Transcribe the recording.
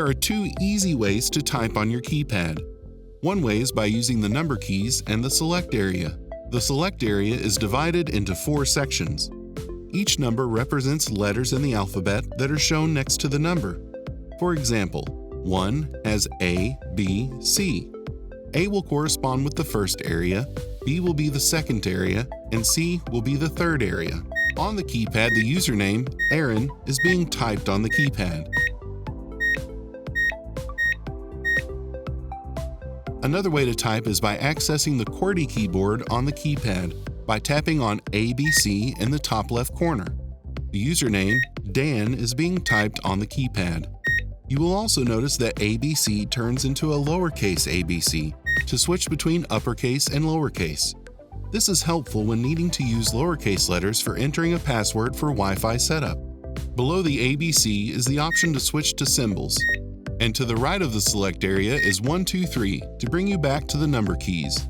There are two easy ways to type on your keypad. One way is by using the number keys and the select area. The select area is divided into 4 sections. Each number represents letters in the alphabet that are shown next to the number. For example, 1 has A, B, C. A will correspond with the first area, B will be the second area, and C will be the third area. On the keypad, the username, Aaron, is being typed on the keypad. Another way to type is by accessing the QWERTY keyboard on the keypad by tapping on ABC in the top left corner. The username, Dan, is being typed on the keypad. You will also notice that ABC turns into a lowercase ABC to switch between uppercase and lowercase. This is helpful when needing to use lowercase letters for entering a password for Wi-Fi setup. Below the ABC is the option to switch to symbols. And to the right of the select area is 1, 2, 3 to bring you back to the number keys.